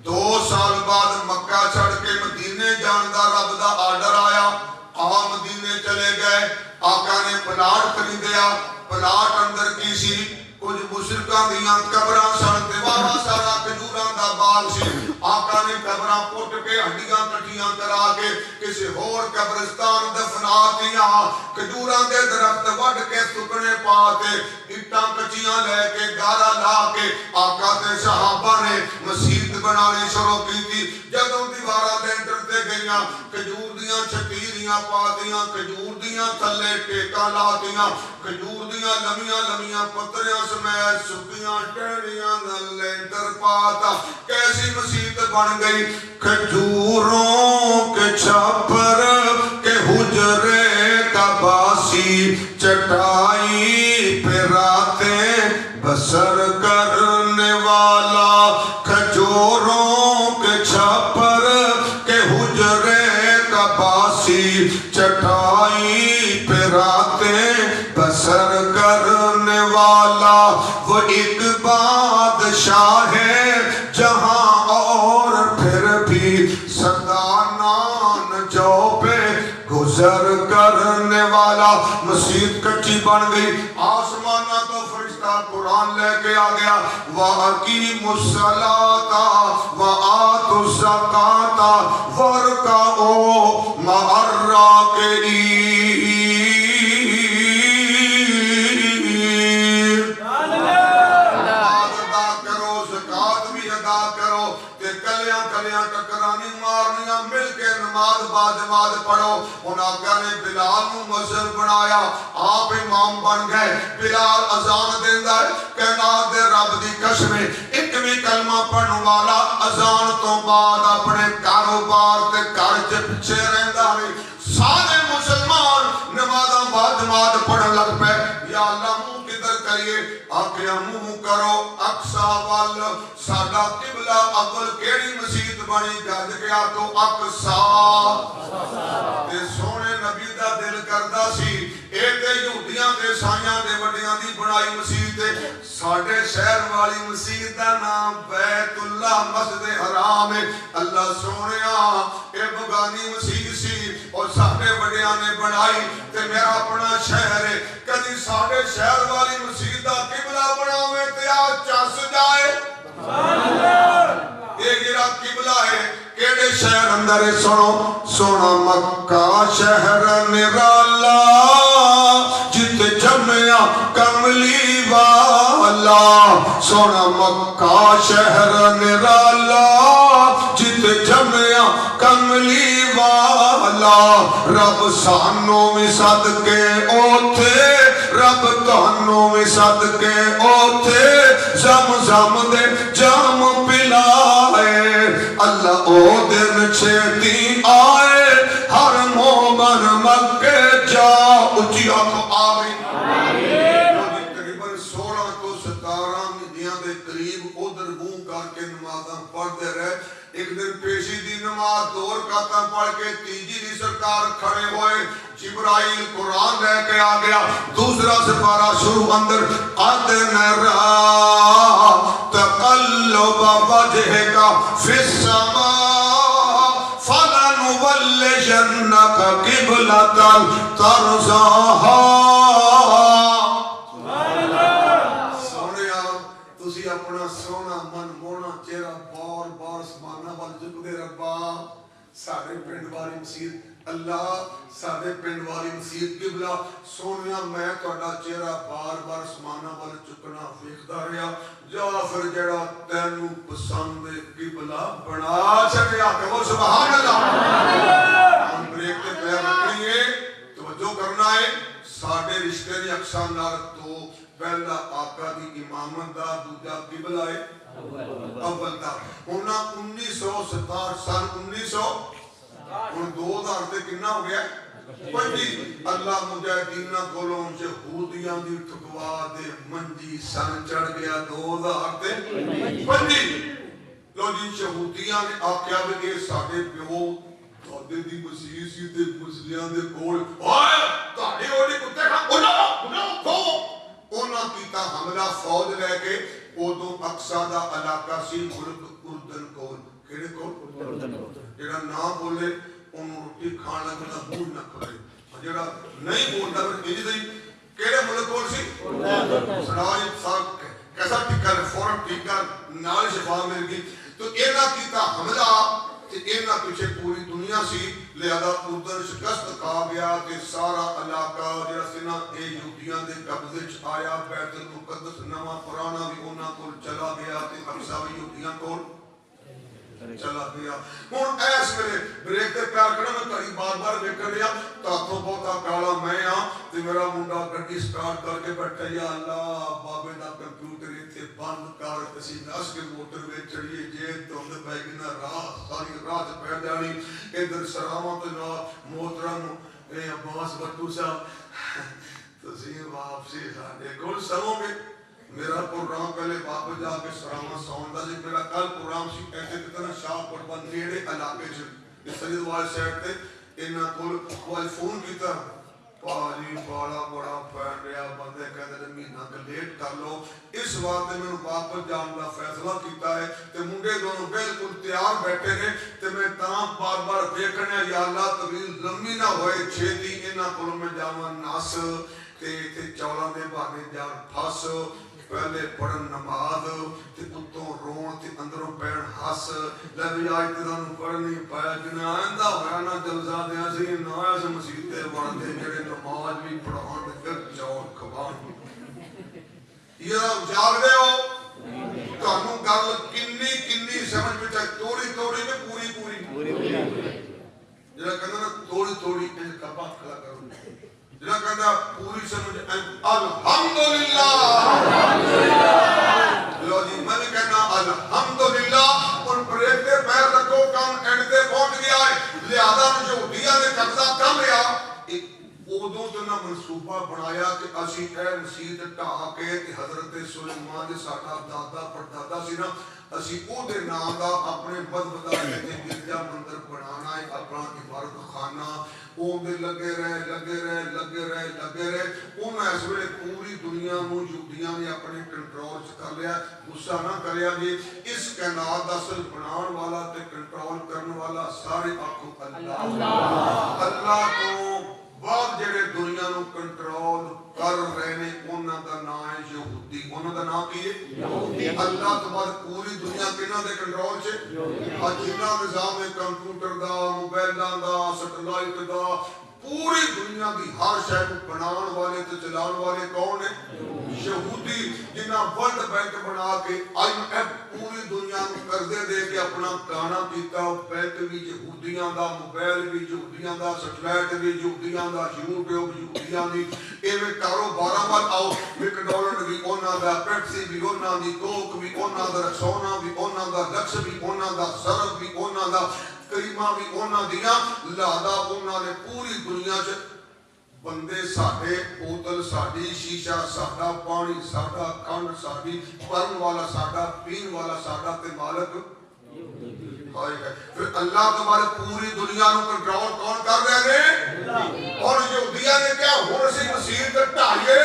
2 سال بعد مکہ چھڑ کے مدینے جان دا رب دا آرڈر آیا. آپ مدینے چلے گئے. آقا نے پلاٹ خریدیا. پلاٹ اندر کی سی کچھ مشرکاں دیاں قبراں سن تے واہ سارا کھجوراں دا باغ سی. آقا نے قبراں پٹ کے ہڈیاں کٹیاں کرا کے کسی ہور قبرستان دفنا دیا. کھجوراں دے درخت وڈ کے سکنے پا تے اٹاں کچیاں لے کے گارا لا کے آقا تے صحابہ نے مسجد بنانی شروع کی تھی. جدوں دیواراں دے اندر تے گئیاں کھجور دیاں چھتیریاں پا دیاں کھجور دیاں تھلے ٹیکا لا دیاں کھجور دیاں لمیاں لمیاں پتریاں سمیت سکیاں ٹہنیاں نال لینٹر پاتا. کیسی مسجد بن گئی. کھجوروں کے چھپر کے حجرے کا باسی چٹائی پہ راتیں بسر کرنے والا. کھجوروں کے چھپر کے حجرے کا باسی چٹائی پہ راتیں بسر کرنے والا. وہ ایک بادشاہ ہے جہاں اور پھر بھی سردانان جو پہ گزر کرنے والا. مسجد کچی بن گئی. آسمانہ تو فرشتہ قرآن لے کے آ گیا. وَأَقِیمُوا الصَّلَاةَ وَآتُوا الزَّکَاةَ وَارْکَعُوا مَعَ الرَّاکعِینَ. ٹکرانی مارنیاں مل کے نماز باجماز پڑھو. ان آقا نے بلال نو مؤذن بنایا. آپ امام بن گئے. بلال اذان دیندا ہے. کائنات دے رب دی قسم اکویں کلمہ پڑھن والا اذان تو بعد اپنے کاروبار تے گھر چ پیچھے رہندا ہے. سارے مسلمان نمازاں باجماز پڑھن لگ پے. یا اللہ منہ کدھر کریے. آکھیا منہ کرو اقصا وال. ساڈا قبلہ اول کیڑی مسجد بنی گج گیا تو اقصا. تے سونے نبی دا دل کردا سی اے تے یہودیاں تے عیسائیاں دے وڈیاں دی بنائی مسجد ہے. ساڈے شہر والی مسجد دا نام بیت اللہ مسجد حرام ہے. اللہ سونیا اے بگانی مسجد سی اور ساڈے وڈیاں نے بنائی تے میرا اپنا شہر ہے. کدی ساڈے شہر والی مسجد دا قبلہ بناوے تے آ چس جائے. یہ گرا قبلہ ہے. کیڑے شہر اندر ہے سنو. سونا مکہ شہر نرالا جت جمعہ کملی والا. سونا مکہ شہر نرالا جت جمعہ کملی والا. رب سانوں میں صدقے اوتھے رب تانوں میں صدقے اوتھے زمزم دے جام پلائے. اللہ او دن چھتی آئے ہر مومن مکے جا. اچھی آنکھوں آمین. تقریباً 16 تو 17 مہینیاں دے قریب ادھر گوں کر کے نمازاں پڑھتے رہے. ایک دن پیشی دی نماز 2 رکعتاں پڑھ کے تیجی دی سرکار کھڑے ہوئے. جبرائیل قرآن لے کے آ گیا. دوسرا سپارہ شروع اندر قد نرا تقلب وجهك في السماء فلنولينك قبلة ترضاها. سونیا تسی اپنا سونا من مونا چہرہ بار بار سمانا وال جھکدے ربا. سارے پنڈ والی مسجد اللہ سارے پنڈ والی نصیب قبلہ سونیا میں تہاڈا چہرہ بار بار آسماناں ول چکنا ویکھدا رہیا یا پھر جڑا تینوں پسند قبلہ بنا چھڈیا کہ سبحان اللہ ہم بریک تے پیر رکھنی ہے توجہ کرنا ہے ساڈے رشتے دی اقسام نال تو پہلا آقا دی امامت دا دوجا قبلہ ہے اول دا انہاں 1967 سن 1900 ان 2000 تے کنا ہو گیا پنجی اللہ مجاہدین کولوں یہودیاں دی ٹھکوا دے منجی سن چڑھ گیا 2000 تے پنجی لو جی یہودیاں نے آکھیا کہ ساڈے پیو تہاڈے دی مسیح سی تے مسلیاں دے کول اوئے تہاڈے اوڈی کتے کھا انہاں کو انہاں کیتا حملہ فوج لے کے اودوں اقصا دا علاقہ سی ملک اردن کول کیڑے کول اردن کول جڑا نہ بولے انہوں روٹی کھانا بنا منہ نہ کھلے جڑا نہیں بولتا پھر انج دی کیڑے ملک کول سی سراج صاحب کیسا ٹھیکا فورن ٹھیکا نال شفا مل گئی تو انہاں کیتا حملہ تے انہاں پیچھے پوری دنیا سی لہذا اردن شکست کھا گیا تے سارا علاقہ جڑا سی نا اے یہودیاں دے قبضے چ آیا بیت المقدس نواں پرانا بھی انہاں کول چلا گیا تے اقصا بھی یہودیاں کول چلا گیا ہن ایس ویلے بریک تے پیار کرنا میں کئی بار بار ویکھ لیا تاتوں بہتا کالا میں ہاں تے میرا منڈا گڈی سٹارٹ کر کے بیٹھا یا اللہ بابے دا کمپیوٹر ایتھے بند کر اسی نس کے موٹر وچ چڑھیے جے دھند پے گی نا راہ ساری رات پہ جانی ادھر سراواں تے نا محترم اے عباس بٹو صاحب تسی واپسی ساڈے کول سمو گے میرا پروگرام پہلے واپس جا کے سراما ساؤنڈ دا جی میرا کل پروگرام سی ایسے کتنا شاہ پڑھوا نیڑے علاقے چ سید وال سائڈ تے انہاں کول کوئی فون کیتا پاجی بالا بڑا پین رہا بندے کہندے مہینہ کہ لیٹ کر لو اس واسطے میں واپس جان دا فیصلہ کیتا ہے تے منڈے دونوں بالکل تیار بیٹھے نے تے میں تاں بار بار دیکھنے یا اللہ طویل لمبی نہ ہوئے چھتی انہاں کول میں جاواں نس تے چولاں دے بہانے جان پھس پہلے پڑھن نماز تے اتوں رون تے اندروں پین ہس لے بھی آج تے تانوں پڑھ نہیں پایا جنہیں آئندہ ہویا نا جلسہ دیاں سی نہ ایسے مسجد تے بڑھ دے جڑے نماز بھی پڑھان تے پھر چور کھوان یہ جاگ دے ہو تانوں گل کنی سمجھ میں چاہے توڑی میں پوری جڑا کہنا نا توڑی ان کا بات کھلا کرو جنہاں کہنا پوری سمجھ الحمدللہ لو جی میں نے کہنا الحمدللہ اور بریک دے پیر رکھو کام اینڈ دے پہنچ گیا ہے لہذا یہودیاں نے قبضہ کر لیا ایک اودوں تو نہ منصوبہ بنایا کہ اسی اے مسجد ٹھا کے حضرت سلیمان دے ساڈا دادا پردادا سی نا اسی او دے نام دا اپنے بدبدا کے گرجا مندر بنانا ہے اپنا عبادت خانہ وہ دے لگے رہے انہاں اس ویلے پوری دنیا نو یہودیاں نے اپنے کنٹرول چ کر لیا غصہ نہ کریا جی اس کائنات دا اصل بناون والا تے کنٹرول کرن والا سارے آکھو اللہ کو بعد جڑے دنیا نو کنٹرول کر رہے نے انہاں دا نام ہے یہودی انہاں دا نام کی ہے یہودی اللہ تو بعد پوری دنیا کنا دے کنٹرول چ جنہ نظام ہے کمپیوٹر دا موبائلاں دا سیٹلائٹ دا پوری دنیا کی ہر شے کو بناون والے تے چلاون والے کون ہیں یہودی جنہ ورلڈ بینک بنا کے IMF پوری دنیا کو قرضے دے کے اپنا گانا کیتا بینک بھی یہودیاں دا موبائل بھی یہودیاں دا سیٹلائٹ بھی یہودیاں دا یوٹیوب یہودیاں دی ایویں کاروباراں وال آؤ میکڈونلڈ بھی انہاں دا پیپسی بھی انہاں دی کوک بھی انہاں دا رکسونا بھی انہاں دا لکس بھی انہاں دا سرف بھی انہاں دا کریمہ بھی انہاں دیاں لہذا انہاں نے پوری دنیا چ بندے ساڈے بوتل ساڈی شیشہ ساڈا پانی ساڈا کھنڈ ساڈی پرن والا ساڈا پین والا ساڈا تے مالک پھر اللہ تمہارے پوری دنیا نو کنٹرول کون کر رہے ہیں اور یہودیاں نے کیا ہن اسی مسیح تے ڈھائیے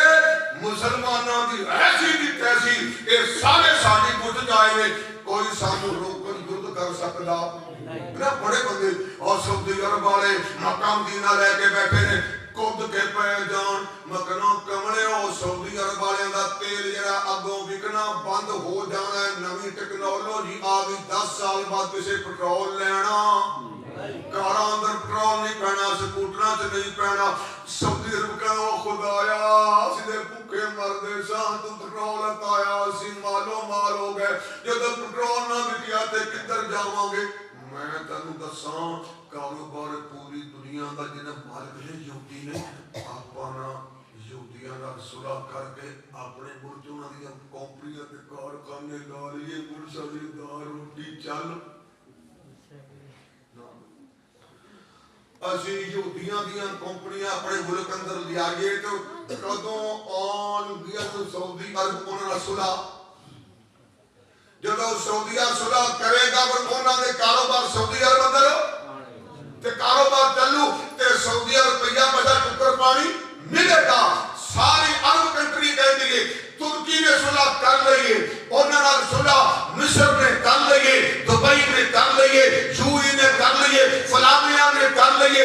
مسلماناں دی ایسی دی تیسی اے سارے ساڈی بت جائے نے کوئی سانو روکن درد کر سکدا نا بڑے بندے اور سعودی عرب والے مکہ مدینہ لے کے بیٹھے نے کود کے پے جان مکنوں کملے ہو سعودی عرب والے دا تیل جڑا اگوں وکنا بند ہو جانا ہے نویں ٹیکنالوجی آ گئی 10 سال بعد کسے پٹرول لینا ਕਾਰਾਂ ਅੰਦਰ ਪੈਟਰੋਲ ਨਹੀਂ ਪੈਣਾ, ਸਕੂਟਰਾਂ 'ਚ ਨਹੀਂ ਪੈਣਾ। ਸਊਦੀ ਅਰਬ ਕਹਿੰਦਾ ਉਹ ਖੁਦਾਇਆ ਅਸੀਂ ਤੇ ਭੁੱਖੇ ਮਰਦੇ ਸਾਂ, ਤੂੰ ਪੈਟਰੋਲ ਲਤਾਇਆ, ਅਸੀਂ ਮਾਲੋ ਮਾਲ ਹੋ ਗਏ। ਜਦੋਂ ਪੈਟਰੋਲ ਨਾ ਵਿਕਿਆ ਤੇ ਕਿੱਧਰ ਜਾਵਾਂਗੇ? ਮੈਂ ਤੈਨੂੰ ਦੱਸਾਂ, ਕਾਰੋਬਾਰ ਪੂਰੀ ਦੁਨੀਆ ਦਾ ਜਿਹਨੇ ਮਾਲਕ ਨੇ ਯਹੂਦੀ ਨੇ। ਆਪਾਂ ਨਾ ਯਹੂਦੀਆਂ ਨਾਲ ਸੁਲ੍ਹਾ ਕਰਕੇ ਆਪਣੇ ਮੁਲਕ ਉਹਨਾਂ ਦੀਆਂ ਕੰਪਨੀਆਂ ਤੇ ਕਾਰਖਾਨੇ ਲਾ ਲਈਏ, ਪੁਲਿਸ ਦੀ ਦਾਲ ਰੋਟੀ ਚੱਲ। ਅਸੀਂ ਯਹੂਦੀਆਂ ਦੀਆਂ ਕੰਪਨੀਆਂ ਆਪਣੇ ਮੁਲਕ ਅੰਦਰ ਲਿਆਈਏ ਤੇ ਕਦੋਂ ਆਉਣਗੀਆਂ ਸਊਦੀ ਅਰਬ ਉਹਨਾਂ ਨਾਲ ਸੁਲ੍ਹਾ? ਜਦੋਂ ਸਊਦੀਆ ਸੁਲ੍ਹਾ ਕਰੇਗਾ ਪਰ ਉਹਨਾਂ ਦੇ ਕਾਰੋਬਾਰ ਸਊਦੀ ਅਰਬ ਅੰਦਰ ਤੇ ਕਾਰੋਬਾਰ ਚੱਲੂ ਤੇ ਸਊਦੀ ਰੁਪਈਆ ਪੈਸਾ ਟੁੱਕਰ ਪਾਣੀ ਮਿਲੇਗਾ। ਸਾਰੀ ਅਰਬ ਕੰਟਰੀ ਕਹਿੰਦੀ ਹੈ ਤੁਰਕੀ ਨੇ ਸੁਲ੍ਹਾ ਕਰ ਲਈਏ, ਉਹਨਾਂ ਨਾਲ ਸੁਲ੍ਹਾ ਮਿਸਰ ਨੇ ਕਰ ਲਈਏ, ਦੁਬਈ ਨੇ ਕਰ ਲਈਏ, ਯੂਏਈ ਨੇ ਕਰ ਲਈਏ, ਫਲਾਣਿਆਂ ਨੇ ਕਰ ਲਈਏ।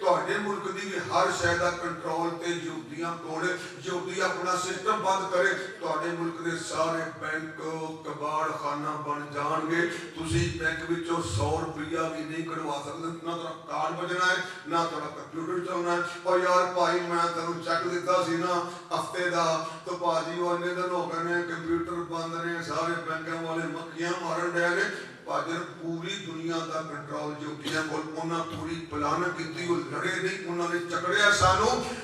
ਤੁਹਾਡੇ ਮੁਲਕ ਦੀ ਵੀ ਹਰ ਸ਼ੈ ਦਾ ਕੰਟਰੋਲ ਤੇ ਯਹੂਦੀਆਂ ਕੋਲ। ਯਹੂਦੀ ਆਪਣਾ ਸਿਸਟਮ ਬੰਦ ਕਰੇ, ਤੁਹਾਡੇ ਮੁਲਕ ਦੇ ਸਾਰੇ ਬੈਂਕ ਕਬਾੜ ਖਾਨਾ ਬਣ ਜਾਣਗੇ। ਤੁਸੀਂ ਬੈਂਕ ਵਿੱਚੋਂ 100 ਰੁਪਇਆ ਵੀ ਨਹੀਂ ਕਢਵਾ ਸਕਦੇ, ਨਾ ਤੁਹਾਡਾ ਕਾਰਡ ਵੱਜਣਾ ਹੈ, ਨਾ ਤੁਹਾਡਾ ਕੰਪਿਊਟਰ ਚਲਾਉਣਾ ਹੈ। ਔਰ ਯਾਰ ਭਾਈ ਮੈਂ ਤੈਨੂੰ ਚੈੱਕ ਦਿੱਤਾ ਸੀ ਨਾ ਹਫਤੇ ਦਾ, ਤਾਂ ਭਾਜੀ ਉਹ ਇੰਨੇ ਦਿਨ ਹੋ ਗਏ ਨੇ ਕੰਪਿਊਟਰ ਬੰਦ ਨੇ, ਸਾਰੇ ਬੈਂਕਾਂ ਵਾਲੇ ਮੱਖੀਆਂ ਮਾਰਨ ਡਏ ਨੇ। ਭਾਜਰ ਪੂਰੀ ਦੁਨੀਆ ਦਾ ਕੰਟਰੋਲ ਯਹੂਦੀਆਂ ਕੋਲ। ਉਹਨਾਂ ਪੂਰੀ ਪਲਾਨ ਕੀਤੀ, ਉਹ ਲੜੇ ਨਹੀਂ, ਉਹਨਾਂ ਨੇ ਚੱਕੜਿਆ ਸਾਨੂੰ।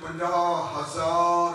50,000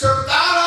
17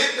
1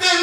3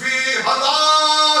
20,000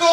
2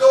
2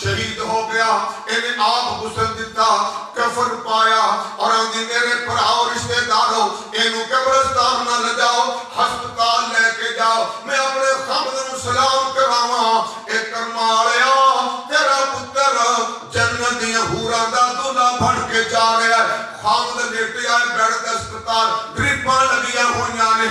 شہید ہو گیا انہیں آپ غسل دیتا کفن پایا اور آندھی میرے پراؤ رشتے داروں انہوں قبرستان نہ لے جاؤ ہسپتال لے کے جاؤ میں اپنے خامد نو سلام کراواں اے کرمالیا تیرا پتر جنت دیاں حوراں دا دلہا بن کے جا رہا ہے خامد لیٹے آئے بیٹھ کے اسپتال ڈرپاں لگیاں ہوئیاں نے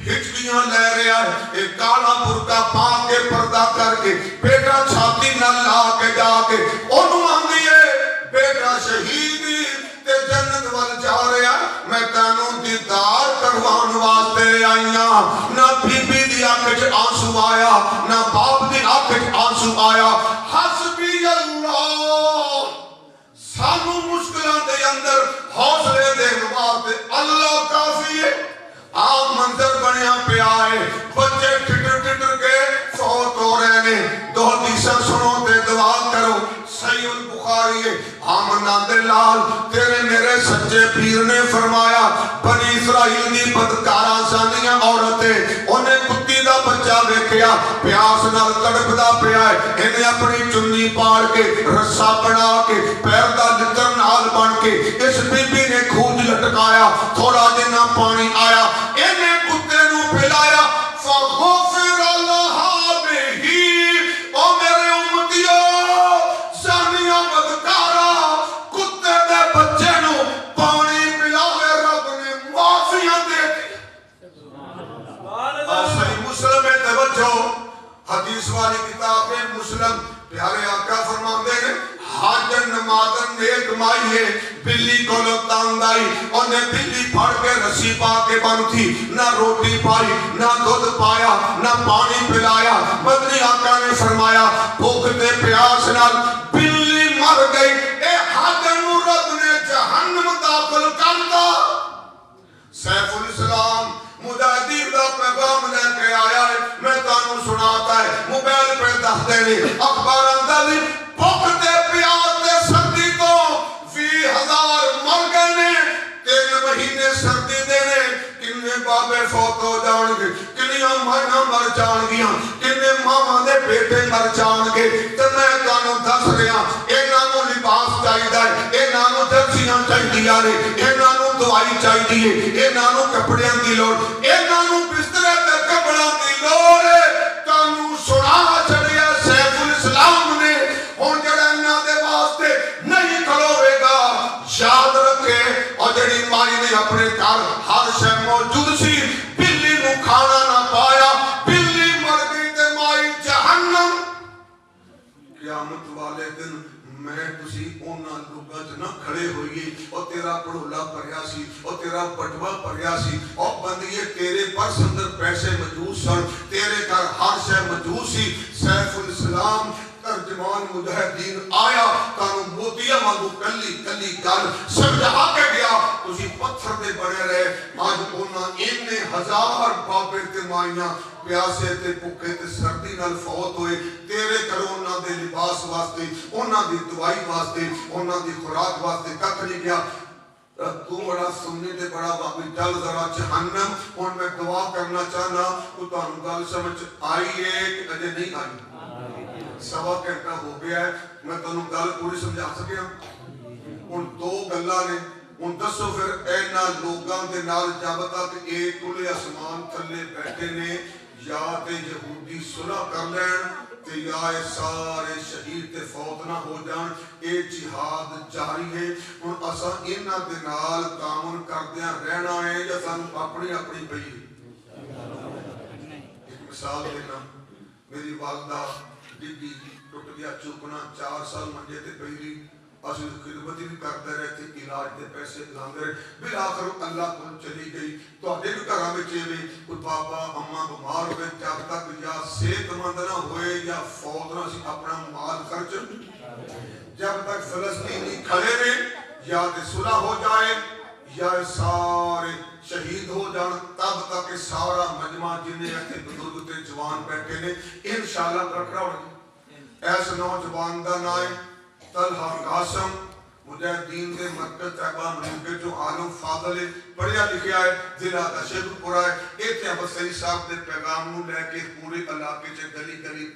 ہچکیاں لے رہا ہے ایک کالا برقع پا کے پردہ کر کے بیٹا چھاتی نہ لا کے جا کے انہوں آنگی ہے بیٹا شہیدی تے جنت وال جا رہا ہے میں تینوں دیدار کروان واسطے آئیاں نہ بی بی دی آنکھ آنسو آیا نہ باپ دی آنکھ آنسو آیا حسبی اللہ سانو مشکلوں دے اندر حوصلے دے واسطے اللہ کافی ہے آپ منظر بنیا پہ آئے بچے ٹھٹر ٹھٹر کے فوت ہو رہے نے دو حدیثیں سنو دے دعا کرو صحیح البخاری آمنا دلال تیرے میرے سچے پیر نے فرمایا بنی اسرائیل دی بدکاراں سانیاں عورتیں انہیں کتی دا بچہ دیکھیا پیاس نال تڑپدا پیا ہے انہیں اپنی چنی پاڑ کے رسا بنا کے پیر دا لتر نال بن کے اس بی بی نے کھوج لٹکایا تھوڑا جنا پانی آیا انہیں کتے نو پلایا فغفر اللہ بہی او میرے امتیوں سانیاں بدکارا کتے دے بچے نو پانی پلاوے رب نے معافیاں دے صحیح مسلم میں توجہ حدیث والی کتاب میں مسلم پیارے آقا فرماندے ہیں حاجن نمازن نیک مائیے بلی کو لطان دائی انہیں بلی پھڑ کے رسی پا کے بن تھی نہ روٹی پائی نہ دودھ پایا نہ پانی پلایا مدنی آقا نے فرمایا بھوک دے پیاس نال بلی مر گئی اے حاجن رب نے جہنم داخل کرتا سیف الاسلام مجاہدین دا پیغام لے کے آیا ہے میں تانوں سناتا ہے موبائل پہ دس دینے اخبار اندازی بھوکتے پیاس دے سردی تو 20,000 مر گئے نے 3 مہینے سردی دینے کنے بابے فوت ہو جان گے کنیاں مائنہ مر جان گیاں کنے ماما دے بیٹے مر جان گے تو میں تانوں دس رہا اے نانو لباس چاہی دائے اے نانو جرسیاں چاہی دیا رے اے نانو دوائی چاہی دیئے اے نانو کپڑیاں دی لوڑ اے نانو بسترے تے کپڑیاں دی لوڑ تانوں سنا چڑیا سیف الاسلام نے ہون جڑا انہاں دے واسطے نہیں کھلوے گا یاد رکھے اور جڑی مائی نے اپنے گھر ہر شے موجود سی بلی نو کھانا نہ پایا بلی مر گئی تے مائی جہنم قیامت والے دن میں تسی اونا لوگاں چ نہ کھڑے ہوئیے اور تیرا پڑھولا پریا سی اور تیرا بٹوا پریا سی اور بندیے تیرے پرس اندر پیسے موجود سن تیرے گھر ہر شے موجود سی سیف الاسلام ترجمان مجاہدین آیا تانوں موتیاں وانگو کلی کلی گل سمجھا کے گیا تسی پتھر دے بڑے رہے آج اونا اننے 1000 بابے تے مائیاں پیاسے تے پکھے تے سردی نال فوت ہوئے تیرے کرونا دے لباس واسطے اونا دی دوائی واسطے اونا دی خوراک واسطے ککھ نہیں گیا تو بڑا سننے دے بڑا واقعی جل ذرا جہنم اور میں دعا کرنا چاہنا تو تانوں گل سمجھ آئی ہے کہ اجے نہیں آئی سوا گھنٹہ ہو گیا ہے میں تانوں گل پوری سمجھا سکیا ان 2 گلاں نے ان دسو پھر اینا لوگاں دے نال جب تک ایک کلے آسمان تھلے بیٹھے نے یا تے یہودی صلح کر لین تے یا اے سارے شہید تے فوت نہ ہو جان اے جہاد جاری ہے ان اساں انہاں دے نال تعاون کردیاں رہنا ہے یا سانوں اپنی اپنی پئی ایک مثال دینا میری والدہ ڈگی ٹوٹ گیا چوکنا 4 سال منجے تے پئی اسی خدمت بھی کرتے رہے تھے علاج دے پیسے لاندے رہے بالآخر اللہ کو چلی گئی تو اڈے بھی گھراں وچ ایویں کوئی بابا اما بیمار ہوئے جب تک یا صحت مند نہ ہوئے یا فوت نہ سی اپنا مال خرچ جب تک فلسطینی کھڑے رہے یا تے صلح ہو جائے یا سارے شہید ہو جان تب تک سارا مجمع جنہیں ایتھے بزرگ تے جوان بیٹھے نے انشاءاللہ رکھنا ہوگا ایس نوجوان دا نائے طلحہ قاسم مجاہدین دے مرکز طیبہ منوکے جو عالم فاضل پڑھیا لکھیا ہے ضلع دا شیخ پورا ہے ایتھے ابو سعید صاحب دے پیغام نو لے کے پورے علاقے چ گلی گلی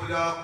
50,